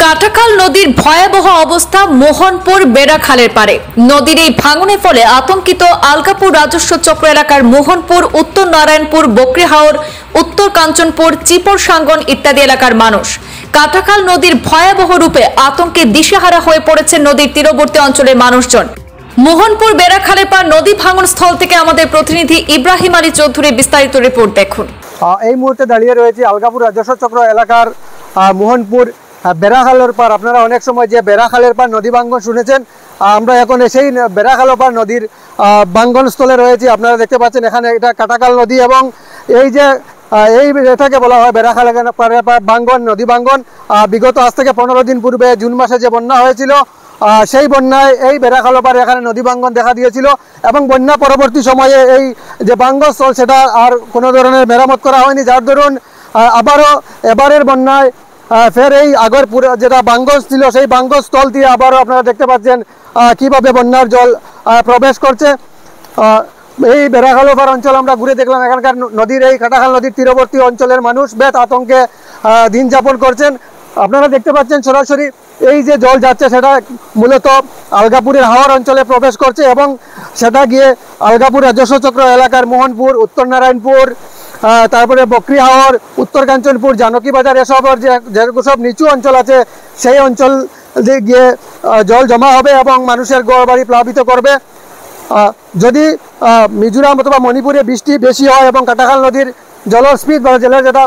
কাটাখাল নদীর ভয়াবহ অবস্থা মোহনপুর বেড়াখালের পারে। নদীর এই ভাঙনের ফলে আতঙ্কিত আলগাপুর রাজস্ব চক্র এলাকার মোহনপুর, উত্তর নারায়ণপুর, বকরিহাওর, উত্তর কাঞ্চনপুর, চিপর সাঙ্গন ইত্যাদি এলাকার মানুষ। কাটাখাল নদীর ভয়াবহ রূপে আতঙ্কে দিশেহারা হয়ে পড়েছে নদীর তীরবর্তী অঞ্চলের মানুষজন। মোহনপুর বেড়াখালের পার নদী ভাঙন স্থল থেকে আমাদের প্রতিনিধি ইব্রাহিম আলী চৌধুরীর বিস্তারিত রিপোর্ট দেখুন। এই মুহূর্তে দাঁড়িয়ে রয়েছে আলগাপুর রাজস্ব চক্র এলাকার মোহনপুর বেড়াখালের পার। আপনারা অনেক সময় যে বেড়াখালের পার নদী ভাঙ্গন শুনেছেন, আমরা এখন সেই বেড়াখালের পার নদীর ভাঙ্গন স্থলে রয়েছি। আপনারা দেখতে পাচ্ছেন এখানে এটা কাটাখাল নদী এবং এই যে এটাকে বলা হয় বেড়াখালের ভাঙ্গন, নদী ভাঙ্গন। বিগত আজ থেকে 15 দিন পূর্বে জুন মাসে যে বন্যা হয়েছিল, সেই বন্যায় এই বেড়াখালের পারে এখানে নদী ভাঙ্গন দেখা দিয়েছিল এবং বন্যা পরবর্তী সময়ে এই যে ভাঙ্গনস্থল সেটা আর কোনো ধরনের মেরামত করা হয়নি, যার দরুন আবারও এবারের বন্যায় ফের এই আগের পুরো যেটা ভাঙ্গন ছিল সেই ভাঙ্গনস্থল দিয়ে আবারও আপনারা দেখতে পাচ্ছেন কিভাবে বন্যার জল প্রবেশ করছে। এই বেড়াখালের পার অঞ্চল আমরা ঘুরে দেখলাম, এখানকার নদীর এই কাটাখাল নদীর তীরবর্তী অঞ্চলের মানুষ বেশ আতঙ্কে দিন যাপন করছেন। আপনারা দেখতে পাচ্ছেন সরাসরি এই যে জল যাচ্ছে সেটা মূলত আলগাপুরের হাওড় অঞ্চলে প্রবেশ করছে এবং সেটা গিয়ে আলগাপুর রাজস্ব চক্র এলাকার মোহনপুর, উত্তর নারায়ণপুর, তারপরে বকরিহাওর, উত্তর কাঞ্চনপুর, জানকী বাজার এসবের যে সব নিচু অঞ্চল আছে সেই অঞ্চল গিয়ে জল জমা হবে এবং মানুষের ঘর বাড়ি প্লাবিত করবে। যদি মিজোরাম অথবা মণিপুরে বৃষ্টি বেশি হয় এবং কাটাখাল নদীর জলের স্পিড বা জলের যেটা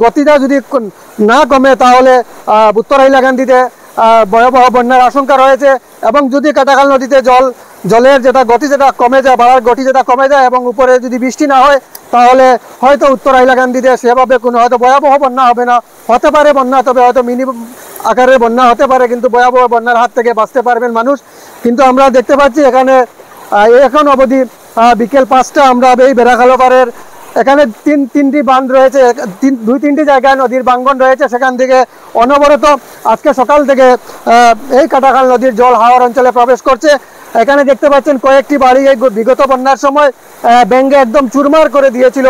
গতিটা যদি না কমে তাহলে উত্তর হাইলাকান্দিতে ভয়াবহ বন্যার আশঙ্কা রয়েছে এবং যদি কাটাখাল নদীতে জলের যেটা গতি যেটা কমে যায়, বাড়ার গতি যেটা কমে যায় এবং উপরে যদি বৃষ্টি না হয় তাহলে হয়তো উত্তর হাইলাকান্দিতে সেভাবে কোনো হয়তো ভয়াবহ বন্যা হবে না, হতে পারে বন্যা, তবে হয়তো মিনিমাম আকারের বন্যা হতে পারে, কিন্তু ভয়াবহ বন্যার হাত থেকে বাঁচতে পারবেন মানুষ। কিন্তু আমরা দেখতে পাচ্ছি এখানে এখন অবধি বিকেল 5টা আমরা এই বেড়াখাল পাড়ের এখানে তিনটি বাঁধ রয়েছে, দুই তিনটি জায়গায় নদীর ভাঙ্গন রয়েছে, সেখান থেকে অনবরত আজকে সকাল থেকে এই কাটাখাল নদীর জল হাওড় অঞ্চলে প্রবেশ করছে। এখানে দেখতে পাচ্ছেন কয়েকটি বাড়ি এই বিগত বন্যার সময় ব্যাঙ্গে একদম চুরমার করে দিয়েছিল।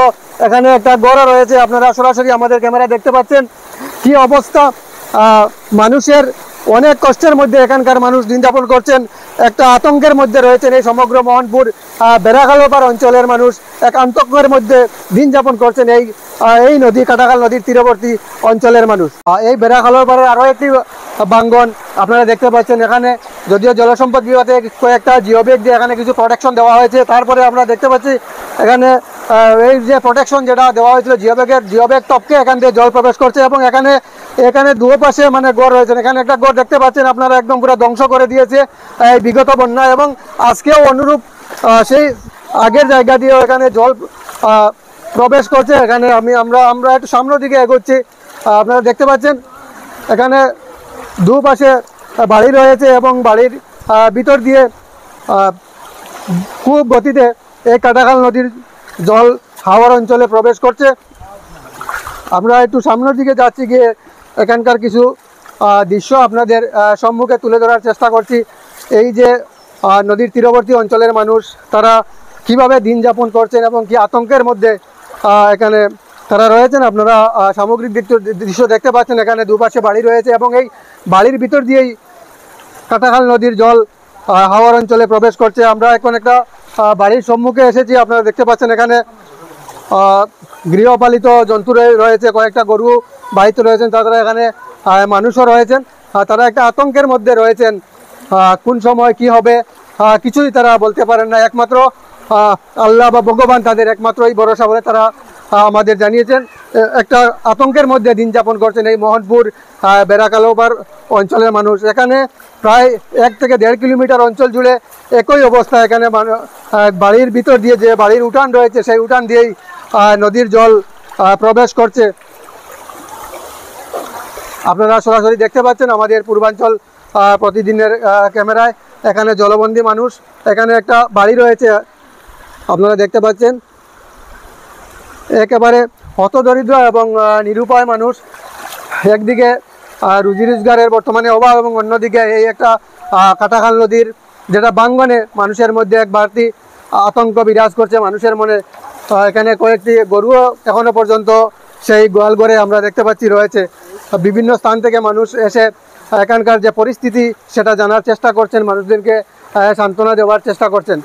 এখানে একটা গড় রয়েছে, আপনারা সরাসরি আমাদের ক্যামেরা দেখতে পাচ্ছেন কি অবস্থা। মানুষের অনেক কষ্টের মধ্যে এখানকার মানুষ দিন যাপন করছেন, একটা আতঙ্কের মধ্যে রয়েছেন। এই সমগ্র মোহনপুর বেড়াখাল পার অঞ্চলের মানুষ এক আতঙ্কের মধ্যে দিন যাপন করছেন এই নদী কাটাখাল নদীর তীরবর্তী অঞ্চলের মানুষ। এই বেড়াখাল পারে আরও একটি ভাঙ্গন আপনারা দেখতে পাচ্ছেন। এখানে যদিও জলসম্পদ বিভাগে কয়েকটা জিওব্যাগ দিয়ে এখানে কিছু প্রোটেকশন দেওয়া হয়েছে, তারপরে আমরা দেখতে পাচ্ছি এখানে এই যে প্রোটেকশন যেটা দেওয়া হয়েছিল জিওব্যাগ টপকে এখান দিয়ে জল প্রবেশ করছে এবং এখানে দুপাশে মানে গড় রয়েছে। এখানে একটা গড় দেখতে পাচ্ছেন আপনারা একদম পুরো ধ্বংস করে দিয়েছে এই বিগত বন্যা এবং আজকেও অনুরূপ সেই আগের জায়গা দিয়ে এখানে জল প্রবেশ করছে। এখানে আমরা একটু সামনের দিকে এগোচ্ছি, আপনারা দেখতে পাচ্ছেন এখানে দুপাশে বাড়ি রয়েছে এবং বাড়ির ভিতর দিয়ে খুব গতিতে এই কাটাখাল নদীর জল হাওড় অঞ্চলে প্রবেশ করছে। আমরা একটু সামনের দিকে যাচ্ছি, গিয়ে এখানকার কিছু দৃশ্য আপনাদের সম্মুখে তুলে ধরার চেষ্টা করছি। এই যে নদীর তীরবর্তী অঞ্চলের মানুষ তারা কিভাবে দিন যাপন করছেন এবং কি আতঙ্কের মধ্যে এখানে তারা রয়েছেন। আপনারা সামগ্রিক দৃশ্য দেখতে পাচ্ছেন, এখানে দুপাশে বাড়ি রয়েছে এবং এই বাড়ির ভিতর দিয়েই কাটাখাল নদীর জল হাওড় অঞ্চলে প্রবেশ করছে। আমরা এখন একটা বাড়ির সম্মুখে এসেছি, আপনারা দেখতে পাচ্ছেন এখানে গৃহপালিত জন্তু রয়েছে, কয়েকটা গরু বাড়িতে রয়েছেন, তারা এখানে মানুষও রয়েছেন। তারা একটা আতঙ্কের মধ্যে রয়েছেন, কোন সময় কি হবে কিছুই তারা বলতে পারেন না। একমাত্র আল্লাহ বা ভগবান তাদের একমাত্রই ভরসা বলে তারা আমাদের জানিয়েছেন। একটা আতঙ্কের মধ্যে দিন যাপন করছেন এই মোহনপুর বেড়াখাল পার অঞ্চলের মানুষ। এখানে প্রায় 1 থেকে 1.5 কিলোমিটার অঞ্চল জুড়ে একই অবস্থা। এখানে বাড়ির ভিতর দিয়ে যে বাড়ির উঠান রয়েছে সেই উঠান দিয়েই নদীর জল প্রবেশ করছে। আপনারা সরাসরি দেখতে পাচ্ছেন আমাদের পূর্বাঞ্চল প্রতিদিনের ক্যামেরায়। এখানে জলবন্দী মানুষ, এখানে একটা বাড়ি রয়েছে আপনারা দেখতে পাচ্ছেন, একেবারে হতদরিদ্র এবং নিরুপায় মানুষ। একদিকে রুজি রোজগারের বর্তমানে অভাব এবং অন্যদিকে এই একটা কাটাখাল নদীর যেটা ভাঙ্গনে মানুষের মধ্যে এক বাড়তি আতঙ্ক বিরাজ করছে মানুষের মনে। এখানে কয়েকটি গরুও এখনো পর্যন্ত সেই গোয়াল ঘরে আমরা দেখতে পাচ্ছি রয়েছে। বিভিন্ন স্থান থেকে মানুষ এসে এখানকার যে পরিস্থিতি সেটা জানার চেষ্টা করছেন, মানুষদেরকে সান্ত্বনা দেওয়ার চেষ্টা করছেন।